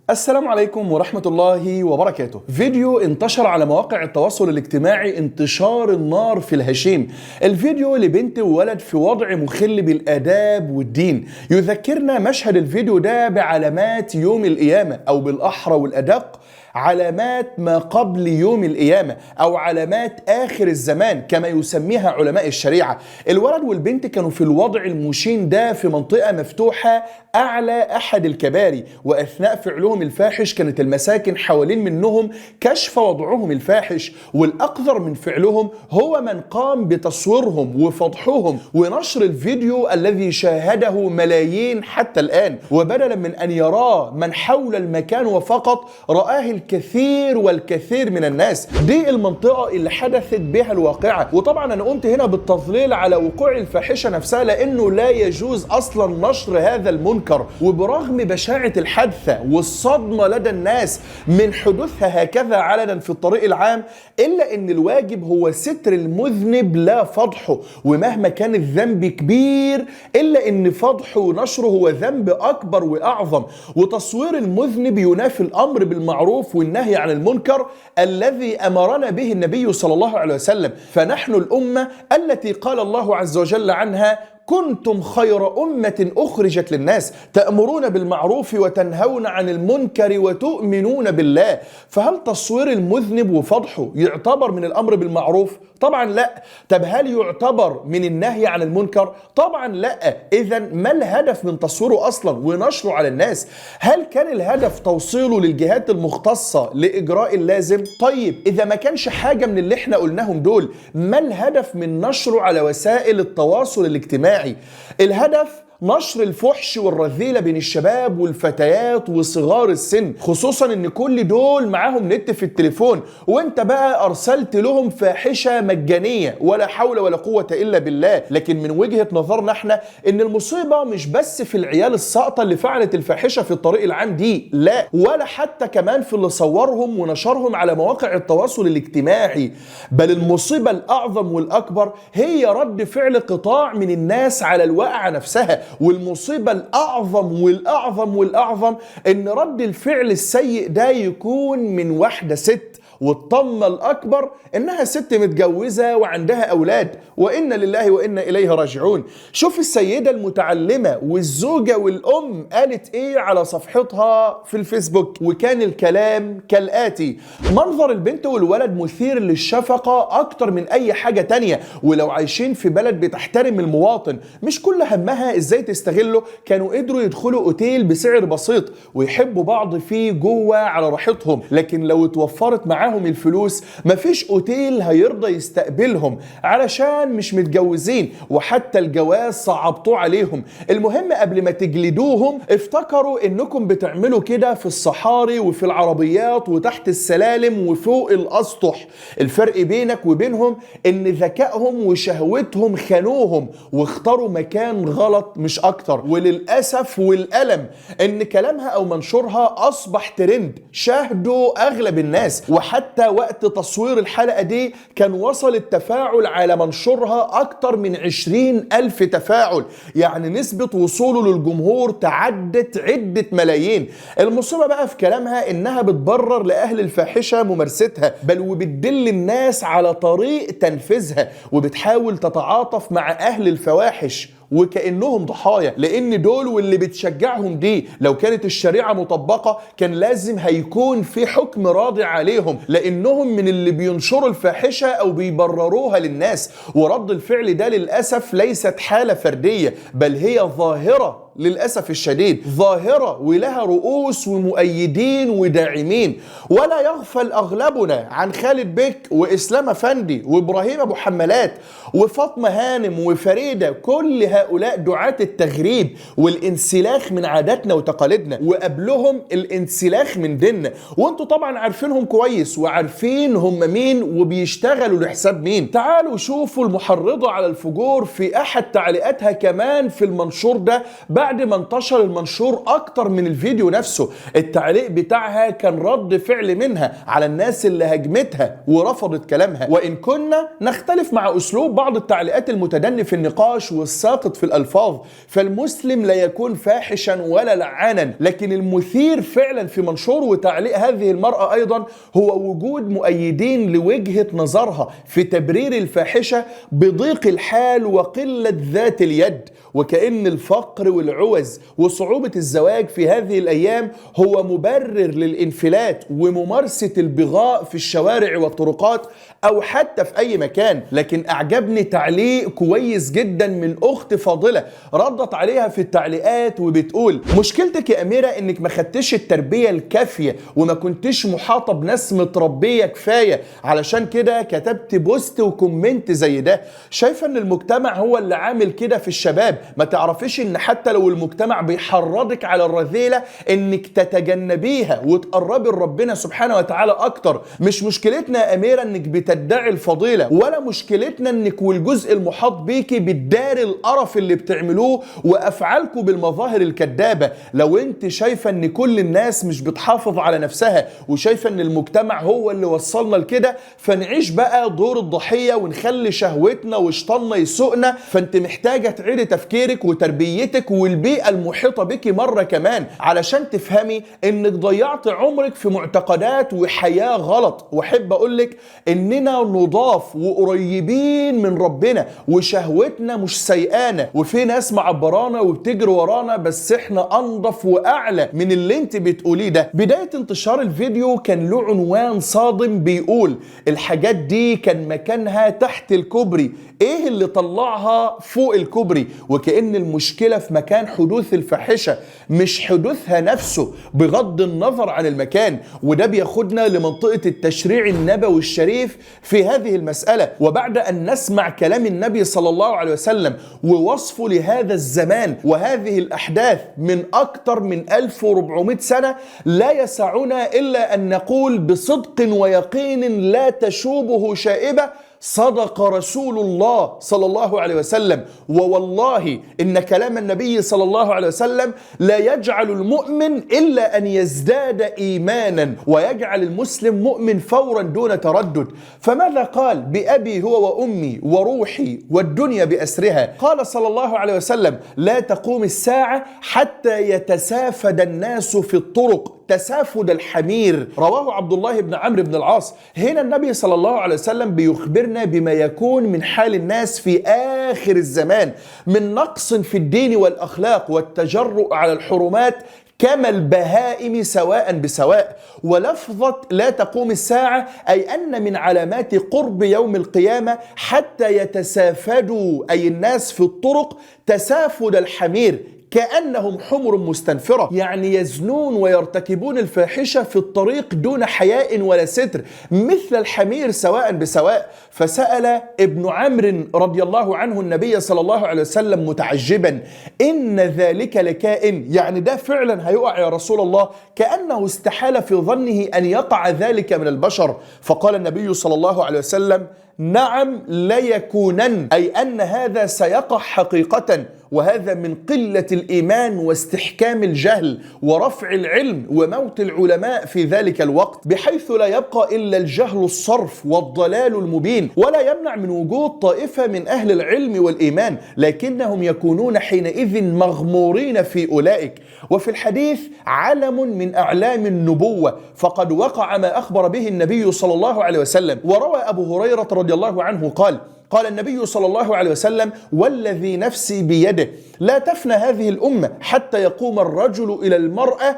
السلام عليكم ورحمة الله وبركاته. فيديو انتشر على مواقع التواصل الاجتماعي انتشار النار في الهشيم. الفيديو لبنت وولد في وضع مخل بالآداب والدين. يذكرنا مشهد الفيديو ده بعلامات يوم القيامة، أو بالأحرى والأدق علامات ما قبل يوم القيامة، أو علامات آخر الزمان كما يسميها علماء الشريعة. الولد والبنت كانوا في الوضع المشين ده في منطقة مفتوحة أعلى أحد الكباري، وأثناء فعلهم الفاحش كانت المساكن حوالين منهم كشف وضعهم الفاحش. والأقذر من فعلهم هو من قام بتصويرهم وفضحهم ونشر الفيديو الذي شاهده ملايين حتى الآن، وبدلا من أن يراه من حول المكان وفقط رآه الكثير والكثير من الناس. دي المنطقة اللي حدثت بها الواقعة. وطبعا أنا قمت هنا بالتضليل على وقوع الفاحشة نفسها، لأنه لا يجوز أصلا نشر هذا المنكر. وبرغم بشاعة الحادثة والصدمة لدى الناس من حدوثها هكذا علنا في الطريق العام، إلا أن الواجب هو ستر المذنب لا فضحه. ومهما كان الذنب كبير إلا أن فضحه ونشره هو ذنب أكبر وأعظم. وتصوير المذنب ينافي الأمر بالمعروف والنهي عن المنكر الذي أمرنا به النبي صلى الله عليه وسلم. فنحن الأمة التي قال الله عز وجل عنها: كنتم خير أمة أخرجت للناس تأمرون بالمعروف وتنهون عن المنكر وتؤمنون بالله. فهل تصوير المذنب وفضحه يعتبر من الأمر بالمعروف؟ طبعا لا. طب هل يعتبر من النهي عن المنكر؟ طبعا لا. إذا ما الهدف من تصويره أصلا ونشره على الناس؟ هل كان الهدف توصيله للجهات المختصة لإجراء اللازم؟ طيب إذا ما كانش حاجة من اللي احنا قلناهم دول، ما الهدف من نشره على وسائل التواصل الاجتماعي؟ الهدف نشر الفحش والرذيلة بين الشباب والفتيات وصغار السن، خصوصا ان كل دول معاهم نت في التليفون، وانت بقى ارسلت لهم فاحشة مجانية ولا حول ولا قوة الا بالله. لكن من وجهة نظرنا احنا ان المصيبة مش بس في العيال الساقطة اللي فعلت الفاحشة في الطريق العام دي، لا، ولا حتى كمان في اللي صورهم ونشرهم على مواقع التواصل الاجتماعي، بل المصيبة الاعظم والاكبر هي رد فعل قطاع من الناس على الواقعة نفسها. والمصيبة الأعظم والأعظم والأعظم إن رد الفعل السيء ده يكون من واحدة ست، والطمة الأكبر إنها ست متجوزة وعندها أولاد، وإنا لله وإنا إليه راجعون. شوف السيدة المتعلمة والزوجة والأم قالت إيه على صفحتها في الفيسبوك، وكان الكلام كالآتي: منظر البنت والولد مثير للشفقة أكتر من أي حاجة تانية، ولو عايشين في بلد بتحترم المواطن مش كل همها إزاي تستغله كانوا قدروا يدخلوا أوتيل بسعر بسيط ويحبوا بعض فيه جوه على راحتهم. لكن لو اتوفرت معاهم الفلوس مفيش اوتيل هيرضى يستقبلهم علشان مش متجوزين، وحتى الجواز صعبتوه عليهم. المهم قبل ما تجلدوهم افتكروا انكم بتعملوا كده في الصحاري وفي العربيات وتحت السلالم وفوق الاسطح. الفرق بينك وبينهم ان ذكائهم وشهوتهم خانوهم واختاروا مكان غلط مش اكتر. وللاسف والالم ان كلامها او منشورها اصبح ترند شاهده اغلب الناس. وحتى وقت تصوير الحلقة دي كان وصل التفاعل على منشورها أكتر من 20,000 تفاعل، يعني نسبة وصوله للجمهور تعدت عدة ملايين. المصيبة بقى في كلامها إنها بتبرر لأهل الفاحشة ممارستها، بل وبتدل الناس على طريق تنفيذها، وبتحاول تتعاطف مع أهل الفواحش وكأنهم ضحايا، لأن دول واللي بتشجعهم دي لو كانت الشريعة مطبقة كان لازم هيكون في حكم راضع عليهم، لأنهم من اللي بينشروا الفاحشة أو بيبرروها للناس. ورد الفعل ده للأسف ليست حالة فردية، بل هي ظاهرة للأسف الشديد، ظاهرة ولها رؤوس ومؤيدين وداعمين. ولا يغفل أغلبنا عن خالد بك وإسلام أفندي وإبراهيم أبو حمالات وفاطمة هانم وفريدة، كل هؤلاء دعاة التغريب والانسلاخ من عاداتنا وتقاليدنا، وقبلهم الانسلاخ من ديننا. وانتوا طبعا عارفينهم كويس وعارفين هم مين وبيشتغلوا لحساب مين. تعالوا شوفوا المحرضة على الفجور في أحد تعليقاتها كمان في المنشور ده بعد ما انتشر المنشور اكتر من الفيديو نفسه. التعليق بتاعها كان رد فعل منها على الناس اللي هجمتها ورفضت كلامها. وان كنا نختلف مع اسلوب بعض التعليقات المتدني في النقاش والساقط في الالفاظ، فالمسلم لا يكون فاحشا ولا لعانا، لكن المثير فعلا في منشور وتعليق هذه المرأة ايضا هو وجود مؤيدين لوجهة نظرها في تبرير الفاحشة بضيق الحال وقلة ذات اليد، وكأن الفقر والعوز وصعوبة الزواج في هذه الأيام هو مبرر للانفلات وممارسة البغاء في الشوارع والطرقات أو حتى في أي مكان. لكن أعجبني تعليق كويس جدا من أخت فاضلة ردت عليها في التعليقات وبتقول: مشكلتك يا أميرة إنك ما خدتش التربية الكافية وما كنتش محاطة بناس متربية كفاية، علشان كده كتبت بوست وكومنت زي ده. شايفة إن المجتمع هو اللي عامل كده في الشباب؟ ما تعرفيش إن حتى لو المجتمع بيحرضك على الرذيلة إنك تتجنبيها وتقربي لربنا سبحانه وتعالى أكتر. مش مشكلتنا يا أميرة إنك بتدعي الفضيلة، ولا مشكلتنا إنك والجزء المحاط بيكي بتداري القرف اللي بتعملوه وأفعالكم بالمظاهر الكذابة. لو أنت شايفة إن كل الناس مش بتحافظ على نفسها وشايفة إن المجتمع هو اللي وصلنا لكده، فنعيش بقى دور الضحية ونخلي شهوتنا وشطنا يسوقنا. فأنت محتاجة تعيدي تفكيرك وتربيتك والبيئة المحيطة بك مرة كمان علشان تفهمي إنك ضيعت عمرك في معتقدات وحياة غلط. وأحب أقولك إننا نضاف وقريبين من ربنا وشهوتنا مش سيئانة، وفي ناس معبرانا وبتجري ورانا، بس إحنا أنضف وأعلى من اللي أنت بتقوليه ده. بداية انتشار الفيديو كان له عنوان صادم بيقول: الحاجات دي كان مكانها تحت الكوبري، ايه اللي طلعها فوق الكوبري؟ وكأن المشكلة في مكان حدوث الفاحشة مش حدوثها نفسه بغض النظر عن المكان. وده بياخدنا لمنطقة التشريع النبوي الشريف في هذه المسألة. وبعد أن نسمع كلام النبي صلى الله عليه وسلم ووصفه لهذا الزمان وهذه الأحداث من أكثر من 1400 سنة، لا يسعنا إلا أن نقول بصدق ويقين لا تشوبه شائبة: صدق رسول الله صلى الله عليه وسلم. ووالله إن كلام النبي صلى الله عليه وسلم لا يجعل المؤمن إلا أن يزداد إيمانا ويجعل المسلم مؤمن فورا دون تردد. فماذا قال؟ بأبي هو وأمي وروحي والدنيا بأسرها. قال صلى الله عليه وسلم: لا تقوم الساعة حتى يتسافد الناس في الطرق تسافد الحمير. رواه عبد الله بن عمرو بن العاص. هنا النبي صلى الله عليه وسلم بيخبرنا بما يكون من حال الناس في آخر الزمان من نقص في الدين والأخلاق والتجرؤ على الحرمات كما البهائم سواء بسواء. ولفظة لا تقوم الساعة أي أن من علامات قرب يوم القيامة حتى يتسافدوا أي الناس في الطرق تسافد الحمير، كأنهم حمر مستنفرة، يعني يزنون ويرتكبون الفاحشة في الطريق دون حياء ولا ستر مثل الحمير سواء بسواء. فسأل ابن عمرو رضي الله عنه النبي صلى الله عليه وسلم متعجبا: إن ذلك لكائن؟ يعني ده فعلا هيقع يا رسول الله؟ كأنه استحال في ظنه أن يقع ذلك من البشر. فقال النبي صلى الله عليه وسلم: نعم ليكونن، أي أن هذا سيقع حقيقة، وهذا من قلة الإيمان واستحكام الجهل ورفع العلم وموت العلماء في ذلك الوقت، بحيث لا يبقى إلا الجهل الصرف والضلال المبين. ولا يمنع من وجود طائفة من أهل العلم والإيمان، لكنهم يكونون حينئذ مغمورين في أولئك. وفي الحديث علم من أعلام النبوة، فقد وقع ما أخبر به النبي صلى الله عليه وسلم. وروى أبو هريرة رضي الله عنه قال النبي صلى الله عليه وسلم: والذي نفسي بيده لا تفنى هذه الأمة حتى يقوم الرجل إلى المرأة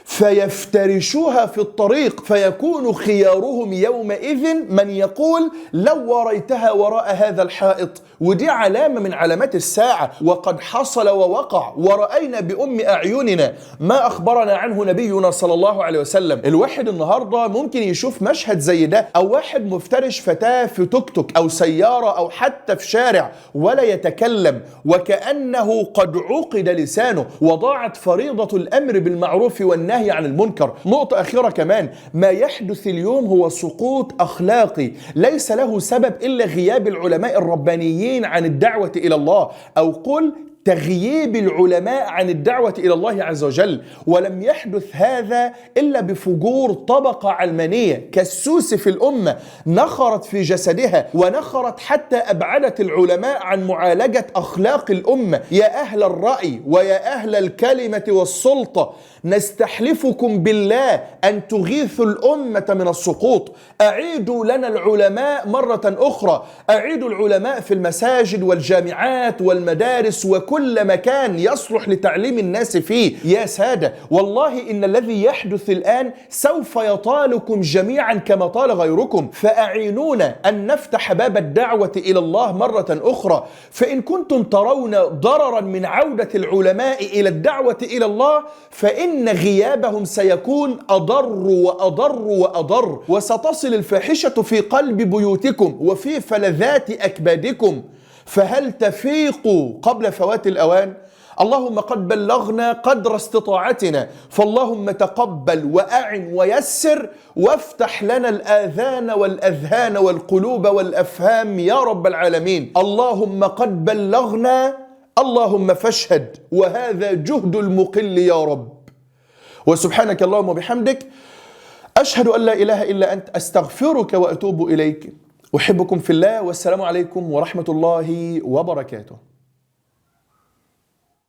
فيفترشوها في الطريق فيكون خيارهم يومئذ من يقول: لو وريتها وراء هذا الحائط. ودي علامة من علامات الساعة، وقد حصل ووقع، ورأينا بأم أعيننا ما أخبرنا عنه نبينا صلى الله عليه وسلم. الواحد النهاردة ممكن يشوف مشهد زي ده، أو واحد مفترش فتاة في توك توك أو سيارة أو حتى في شارع ولا يتكلم، وكأنه قد عقد لسانه وضاعت فريضة الأمر بالمعروف والنهي عن المنكر. نقطة أخيرة كمان: ما يحدث اليوم هو سقوط أخلاقي ليس له سبب إلا غياب العلماء الربانيين عن الدعوة إلى الله، أو قل تغييب العلماء عن الدعوة إلى الله عز وجل. ولم يحدث هذا إلا بفجور طبقة علمانية كالسوس في الأمة نخرت في جسدها، ونخرت حتى أبعدت العلماء عن معالجة أخلاق الأمة. يا أهل الرأي ويا أهل الكلمة والسلطة، نستحلفكم بالله أن تغيثوا الأمة من السقوط. أعيدوا لنا العلماء مرة أخرى، أعيدوا العلماء في المساجد والجامعات والمدارس وكل مكان يصلح لتعليم الناس فيه. يا سادة، والله إن الذي يحدث الآن سوف يطالكم جميعا كما طال غيركم، فأعينونا أن نفتح باب الدعوة إلى الله مرة أخرى. فإن كنتم ترون ضررا من عودة العلماء إلى الدعوة إلى الله، فإن غيابهم سيكون أضر وأضر وأضر، وستصل الفاحشة في قلب بيوتكم وفي فلذات أكبادكم. فهل تفيقوا قبل فوات الأوان؟ اللهم قد بلغنا قدر استطاعتنا، فاللهم تقبل وأعن ويسر، وافتح لنا الآذان والأذهان والقلوب والأفهام يا رب العالمين. اللهم قد بلغنا، اللهم فاشهد، وهذا جهد المقل يا رب. وسبحانك اللهم وبحمدك، أشهد أن لا إله إلا أنت، أستغفرك وأتوب إليك. أحبكم في الله، والسلام عليكم ورحمة الله وبركاته.